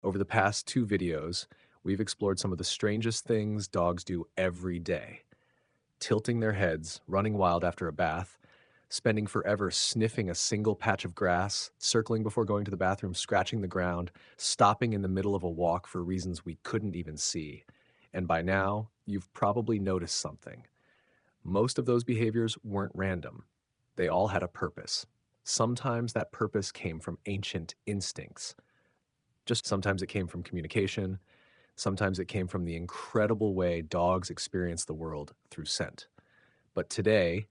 Over the past two videos, we've explored some of the strangest things dogs do every day: tilting their heads, running wild after a bath, spending forever sniffing a single patch of grass, circling before going to the bathroom, scratching the ground, stopping in the middle of a walk for reasons we couldn't even see. And by now, you've probably noticed something. Most of those behaviors weren't random. They all had a purpose. Sometimes that purpose came from ancient instincts. Just sometimes it came from communication. Sometimes it came from the incredible way dogs experience the world through scent. But today,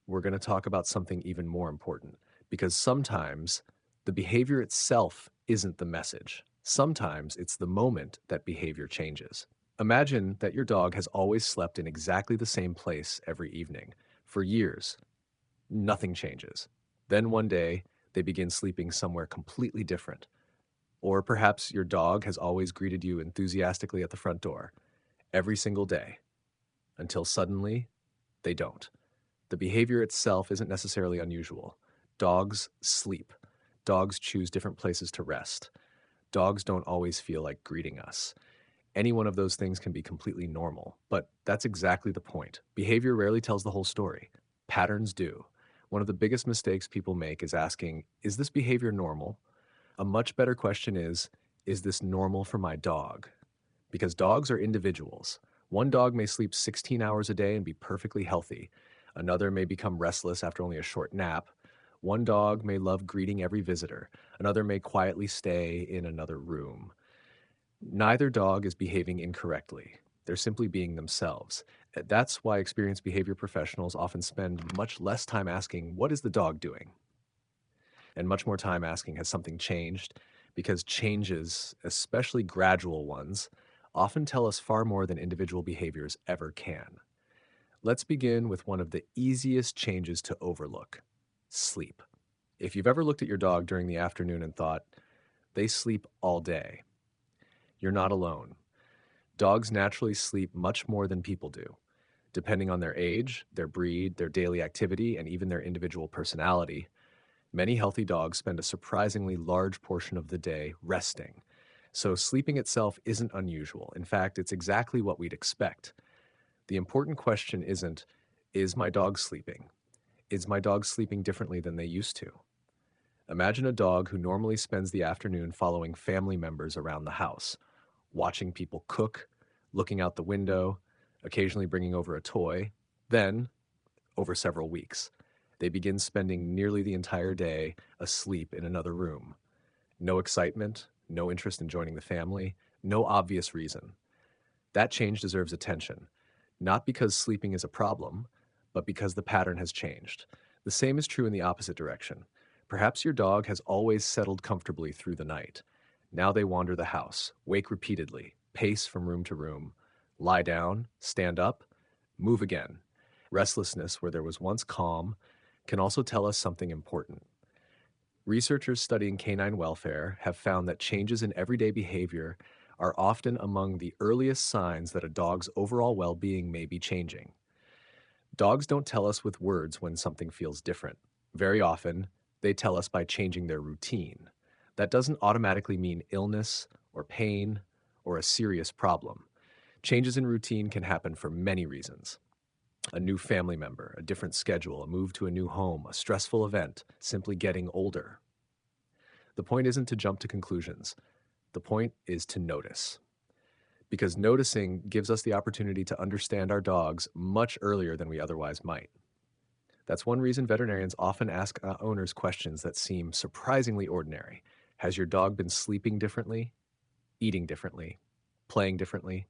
we're going to talk about something even more important, because sometimes the behavior itself isn't the message. Sometimes it's the moment that behavior changes. Imagine that your dog has always slept in exactly the same place every evening. For years, nothing changes. Then one day, they begin sleeping somewhere completely different. Or perhaps your dog has always greeted you enthusiastically at the front door, every single day, until suddenly they don't. The behavior itself isn't necessarily unusual. Dogs sleep. Dogs choose different places to rest. Dogs don't always feel like greeting us. Any one of those things can be completely normal, but that's exactly the point. Behavior rarely tells the whole story. Patterns do. One of the biggest mistakes people make is asking, is this behavior normal? A much better question is this normal for my dog? Because dogs are individuals. One dog may sleep 16 hours a day and be perfectly healthy. Another may become restless after only a short nap. One dog may love greeting every visitor. Another may quietly stay in another room. Neither dog is behaving incorrectly. They're simply being themselves. That's why experienced behavior professionals often spend much less time asking, what is the dog doing? And much more time asking, has something changed? Because changes, especially gradual ones, often tell us far more than individual behaviors ever can. Let's begin with one of the easiest changes to overlook: sleep. If you've ever looked at your dog during the afternoon and thought, they sleep all day, you're not alone. Dogs naturally sleep much more than people do. Depending on their age, their breed, their daily activity, and even their individual personality, many healthy dogs spend a surprisingly large portion of the day resting. So sleeping itself isn't unusual. In fact, it's exactly what we'd expect. The important question isn't, is my dog sleeping? Is my dog sleeping differently than they used to? Imagine a dog who normally spends the afternoon following family members around the house, watching people cook, looking out the window, occasionally bringing over a toy. Then, over several weeks, they begin spending nearly the entire day asleep in another room. No excitement, no interest in joining the family, no obvious reason. That change deserves attention, not because sleeping is a problem, but because the pattern has changed. The same is true in the opposite direction. Perhaps your dog has always settled comfortably through the night. Now they wander the house, wake repeatedly, pace from room to room, lie down, stand up, move again. Restlessness, where there was once calm, can also tell us something important. Researchers studying canine welfare have found that changes in everyday behavior are often among the earliest signs that a dog's overall well being may be changing. Dogs don't tell us with words when something feels different. Very often, they tell us by changing their routine. That doesn't automatically mean illness or pain or a serious problem. Changes in routine can happen for many reasons: a new family member, a different schedule, a move to a new home, a stressful event, simply getting older. The point isn't to jump to conclusions. The point is to notice. Because noticing gives us the opportunity to understand our dogs much earlier than we otherwise might. That's one reason veterinarians often ask owners questions that seem surprisingly ordinary. Has your dog been sleeping differently, eating differently, playing differently?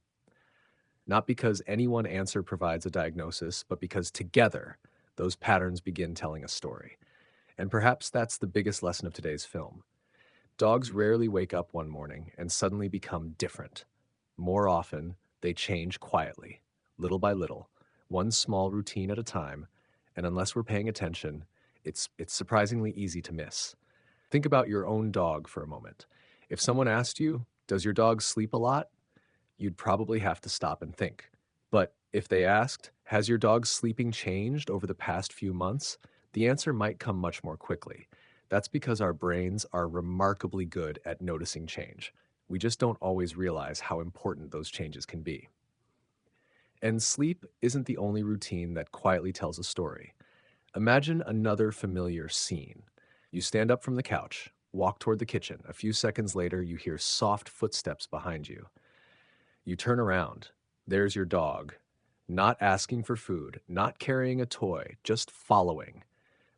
Not because any one answer provides a diagnosis, but because together, those patterns begin telling a story. And perhaps that's the biggest lesson of today's film. Dogs rarely wake up one morning and suddenly become different. More often, they change quietly, little by little, one small routine at a time, and unless we're paying attention, it's surprisingly easy to miss. Think about your own dog for a moment. If someone asked you, does your dog sleep a lot? You'd probably have to stop and think. But if they asked, has your dog's sleeping changed over the past few months? The answer might come much more quickly. That's because our brains are remarkably good at noticing change. We just don't always realize how important those changes can be. And sleep isn't the only routine that quietly tells a story. Imagine another familiar scene. You stand up from the couch, walk toward the kitchen. A few seconds later, you hear soft footsteps behind you. You turn around. There's your dog, not asking for food, not carrying a toy, just following.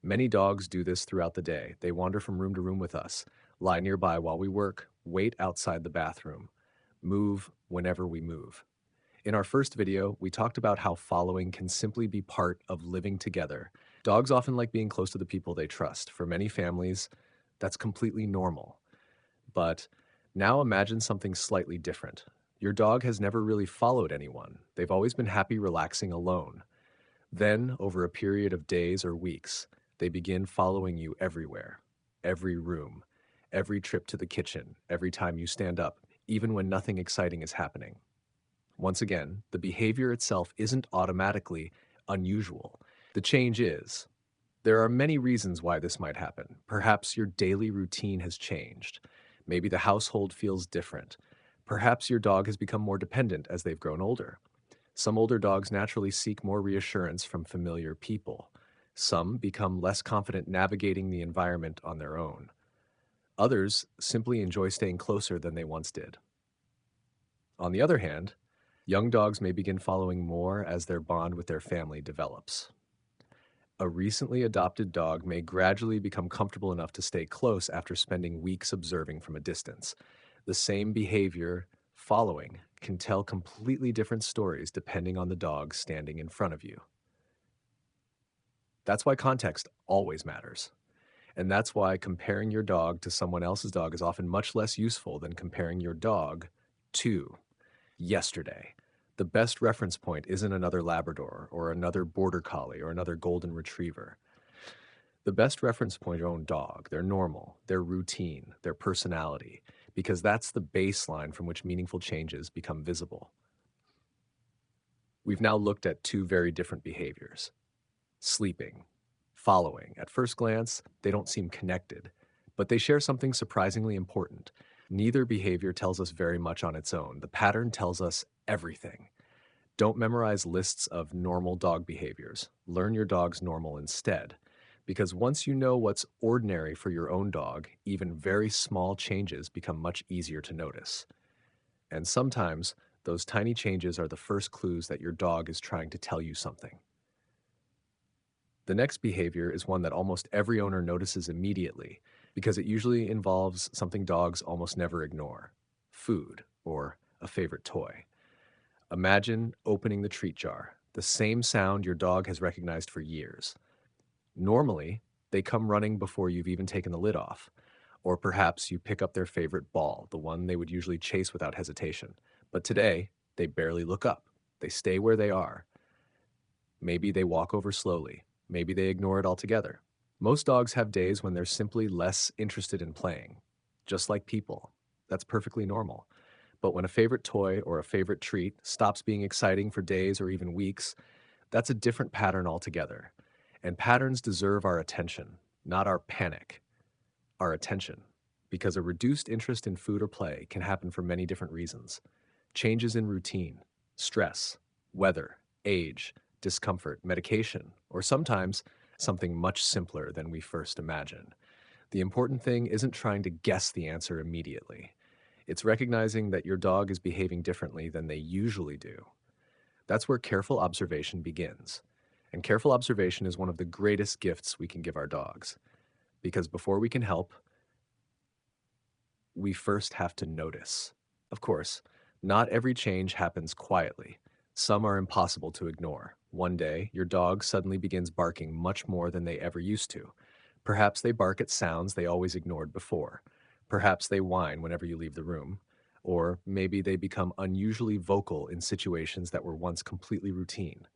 Many dogs do this throughout the day. They wander from room to room with us, lie nearby while we work, wait outside the bathroom, move whenever we move. In our first video, we talked about how following can simply be part of living together. Dogs often like being close to the people they trust. For many families, that's completely normal. But now imagine something slightly different. Your dog has never really followed anyone. They've always been happy relaxing alone. Then, over a period of days or weeks, they begin following you everywhere, every room, every trip to the kitchen, every time you stand up, even when nothing exciting is happening. Once again, the behavior itself isn't automatically unusual. The change is. There are many reasons why this might happen. Perhaps your daily routine has changed. Maybe the household feels different. Perhaps your dog has become more dependent as they've grown older. Some older dogs naturally seek more reassurance from familiar people. Some become less confident navigating the environment on their own. Others simply enjoy staying closer than they once did. On the other hand, young dogs may begin following more as their bond with their family develops. A recently adopted dog may gradually become comfortable enough to stay close after spending weeks observing from a distance. The same behavior, following, can tell completely different stories depending on the dog standing in front of you. That's why context always matters. And that's why comparing your dog to someone else's dog is often much less useful than comparing your dog to yesterday. The best reference point isn't another Labrador or another Border Collie or another Golden Retriever. The best reference point is your own dog, their normal, their routine, their personality, because that's the baseline from which meaningful changes become visible. We've now looked at two very different behaviors. Sleeping, following. At first glance, they don't seem connected, but they share something surprisingly important. Neither behavior tells us very much on its own. The pattern tells us everything. Don't memorize lists of normal dog behaviors. Learn your dog's normal instead. Because once you know what's ordinary for your own dog, even very small changes become much easier to notice. And sometimes, those tiny changes are the first clues that your dog is trying to tell you something. The next behavior is one that almost every owner notices immediately because it usually involves something dogs almost never ignore: food or a favorite toy. Imagine opening the treat jar, the same sound your dog has recognized for years. Normally, they come running before you've even taken the lid off. Or perhaps you pick up their favorite ball, the one they would usually chase without hesitation. But today, they barely look up. They stay where they are. Maybe they walk over slowly. Maybe they ignore it altogether. Most dogs have days when they're simply less interested in playing. Just like people. That's perfectly normal. But when a favorite toy or a favorite treat stops being exciting for days or even weeks, that's a different pattern altogether. And patterns deserve our attention, not our panic. Our attention. Because a reduced interest in food or play can happen for many different reasons. Changes in routine, stress, weather, age, discomfort, medication, or sometimes something much simpler than we first imagined. The important thing isn't trying to guess the answer immediately. It's recognizing that your dog is behaving differently than they usually do. That's where careful observation begins. And careful observation is one of the greatest gifts we can give our dogs. Because before we can help, we first have to notice. Of course, not every change happens quietly. Some are impossible to ignore. One day, your dog suddenly begins barking much more than they ever used to. Perhaps they bark at sounds they always ignored before. Perhaps they whine whenever you leave the room. Or maybe they become unusually vocal in situations that were once completely routine.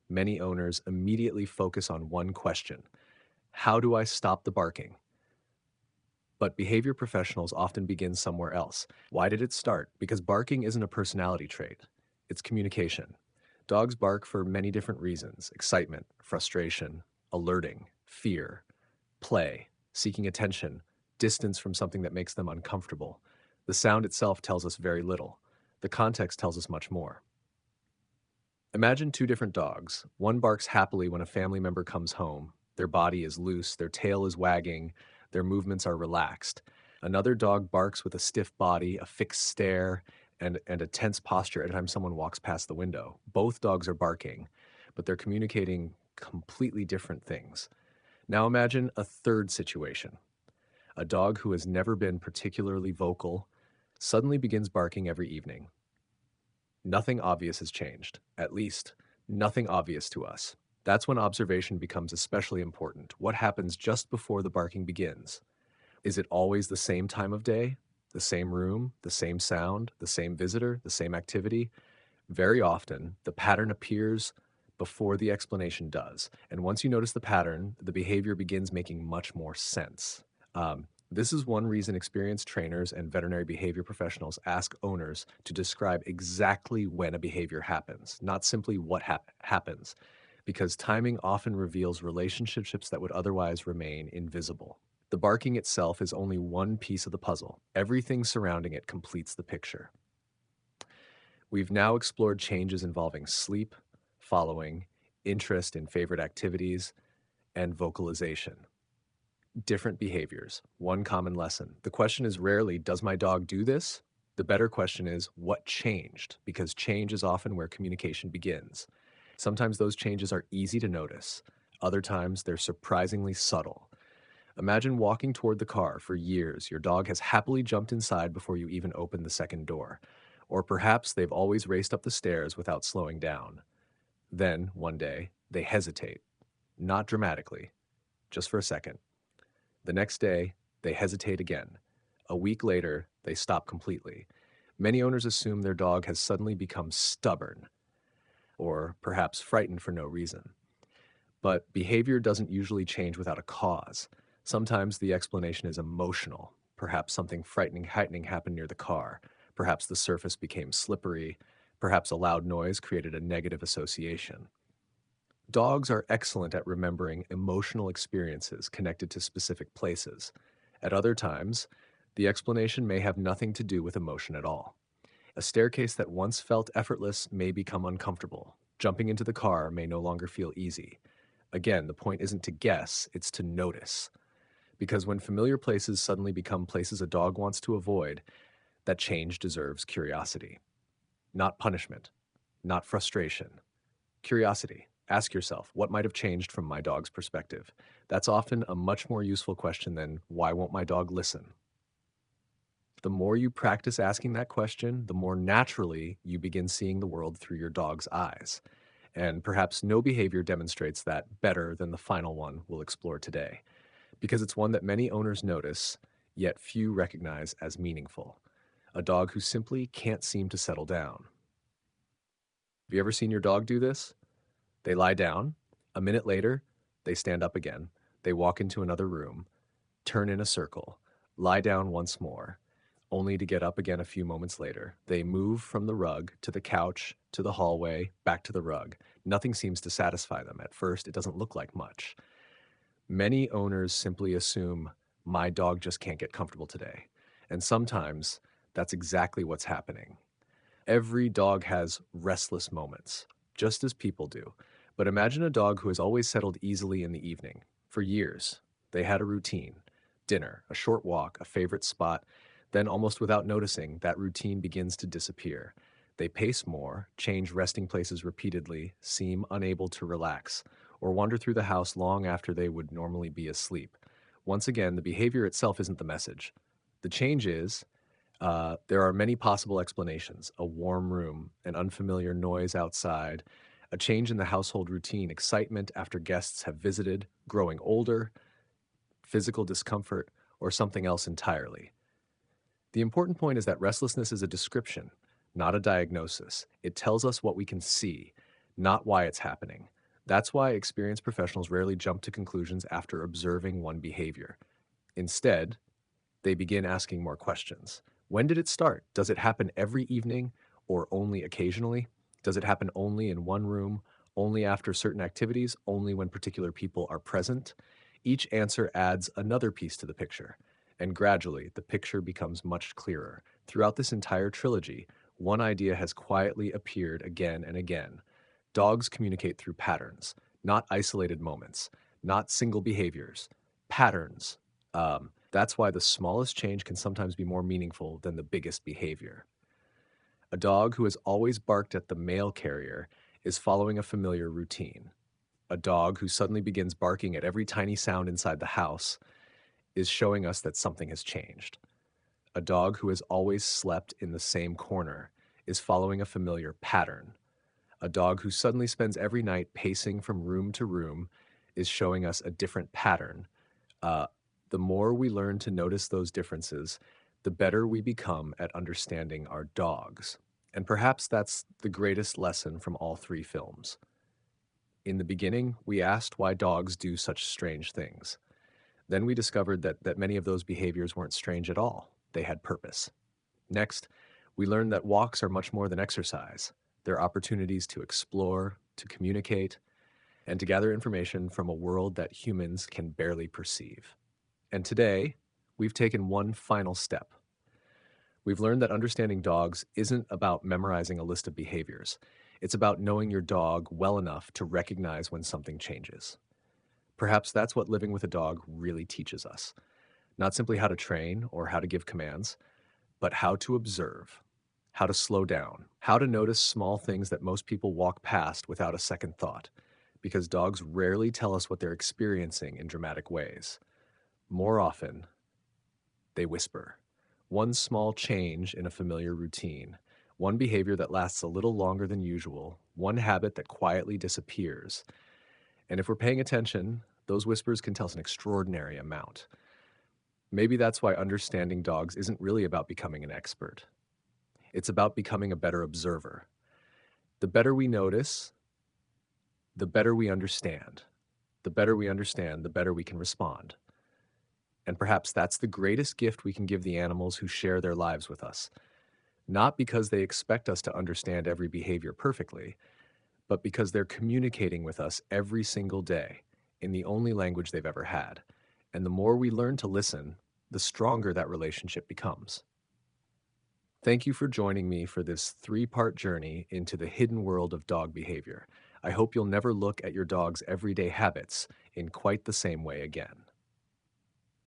Many owners immediately focus on one question: how do I stop the barking? But behavior professionals often begin somewhere else. Why did it start? Because barking isn't a personality trait, it's communication. Dogs bark for many different reasons: excitement, frustration, alerting, fear, play, seeking attention, distance from something that makes them uncomfortable. The sound itself tells us very little. The context tells us much more. Imagine two different dogs. One barks happily when a family member comes home. Their body is loose, their tail is wagging, their movements are relaxed. Another dog barks with a stiff body, a fixed stare, and a tense posture every time someone walks past the window. Both dogs are barking, but they're communicating completely different things. Now imagine a third situation. A dog who has never been particularly vocal suddenly begins barking every evening. Nothing obvious has changed, at least, nothing obvious to us. That's when observation becomes especially important. What happens just before the barking begins? Is it always the same time of day, the same room, the same sound, the same visitor, the same activity? Very often, the pattern appears before the explanation does. And once you notice the pattern, the behavior begins making much more sense. This is one reason experienced trainers and veterinary behavior professionals ask owners to describe exactly when a behavior happens, not simply what happens, because timing often reveals relationships that would otherwise remain invisible. The barking itself is only one piece of the puzzle. Everything surrounding it completes the picture. We've now explored changes involving sleep, following, interest in favorite activities, and vocalization. Different behaviors. One common lesson. The question is rarely, does my dog do this? The better question is, what changed? Because change is often where communication begins. Sometimes those changes are easy to notice. Other times they're surprisingly subtle. Imagine walking toward the car for years. Your dog has happily jumped inside before you even open the second door. Or perhaps they've always raced up the stairs without slowing down. Then, one day, they hesitate. Not dramatically, just for a second. The next day, they hesitate again. A week later, they stop completely. Many owners assume their dog has suddenly become stubborn, or perhaps frightened for no reason. But behavior doesn't usually change without a cause. Sometimes the explanation is emotional. Perhaps something heightening happened near the car. Perhaps the surface became slippery. Perhaps a loud noise created a negative association. Dogs are excellent at remembering emotional experiences connected to specific places. At other times, the explanation may have nothing to do with emotion at all. A staircase that once felt effortless may become uncomfortable. Jumping into the car may no longer feel easy. Again, the point isn't to guess, it's to notice. Because when familiar places suddenly become places a dog wants to avoid, that change deserves curiosity. Not punishment, not frustration. Curiosity. Ask yourself, what might have changed from my dog's perspective? That's often a much more useful question than, why won't my dog listen? The more you practice asking that question, the more naturally you begin seeing the world through your dog's eyes. And perhaps no behavior demonstrates that better than the final one we'll explore today, because it's one that many owners notice, yet few recognize as meaningful. A dog who simply can't seem to settle down. Have you ever seen your dog do this? They lie down. A minute later, they stand up again. They walk into another room, turn in a circle, lie down once more, only to get up again a few moments later. They move from the rug to the couch, to the hallway, back to the rug. Nothing seems to satisfy them. At first, it doesn't look like much. Many owners simply assume, my dog just can't get comfortable today. And sometimes that's exactly what's happening. Every dog has restless moments, just as people do. But imagine a dog who has always settled easily in the evening. For years, they had a routine: dinner, a short walk, a favorite spot. Then, almost without noticing, that routine begins to disappear. They pace more, change resting places repeatedly, seem unable to relax, or wander through the house long after they would normally be asleep. Once again, the behavior itself isn't the message. The change is, there are many possible explanations: a warm room, an unfamiliar noise outside, a change in the household routine, excitement after guests have visited, growing older, physical discomfort, or something else entirely. The important point is that restlessness is a description, not a diagnosis. It tells us what we can see, not why it's happening. That's why experienced professionals rarely jump to conclusions after observing one behavior. Instead, they begin asking more questions. When did it start? Does it happen every evening or only occasionally? Does it happen only in one room, only after certain activities, only when particular people are present? Each answer adds another piece to the picture, and gradually the picture becomes much clearer. Throughout this entire trilogy, one idea has quietly appeared again and again. Dogs communicate through patterns, not isolated moments, not single behaviors, patterns. That's why the smallest change can sometimes be more meaningful than the biggest behavior. A dog who has always barked at the mail carrier is following a familiar routine. A dog who suddenly begins barking at every tiny sound inside the house is showing us that something has changed. A dog who has always slept in the same corner is following a familiar pattern. A dog who suddenly spends every night pacing from room to room is showing us a different pattern. Uh, the more we learn to notice those differences, the better we become at understanding our dogs. And perhaps that's the greatest lesson from all three films. In the beginning, we asked why dogs do such strange things. Then we discovered that many of those behaviors weren't strange at all. They had purpose. Next, we learned that walks are much more than exercise. They're opportunities to explore, to communicate, and to gather information from a world that humans can barely perceive. And today, we've taken one final step. We've learned that understanding dogs isn't about memorizing a list of behaviors. It's about knowing your dog well enough to recognize when something changes. Perhaps that's what living with a dog really teaches us. Not simply how to train or how to give commands, but how to observe, how to slow down, how to notice small things that most people walk past without a second thought, because dogs rarely tell us what they're experiencing in dramatic ways. More often, they whisper. One small change in a familiar routine, one behavior that lasts a little longer than usual, one habit that quietly disappears. And if we're paying attention, those whispers can tell us an extraordinary amount. Maybe that's why understanding dogs isn't really about becoming an expert. It's about becoming a better observer. The better we notice, the better we understand. The better we understand, the better we can respond. And perhaps that's the greatest gift we can give the animals who share their lives with us. Not because they expect us to understand every behavior perfectly, but because they're communicating with us every single day in the only language they've ever had. And the more we learn to listen, the stronger that relationship becomes. Thank you for joining me for this three-part journey into the hidden world of dog behavior. I hope you'll never look at your dog's everyday habits in quite the same way again.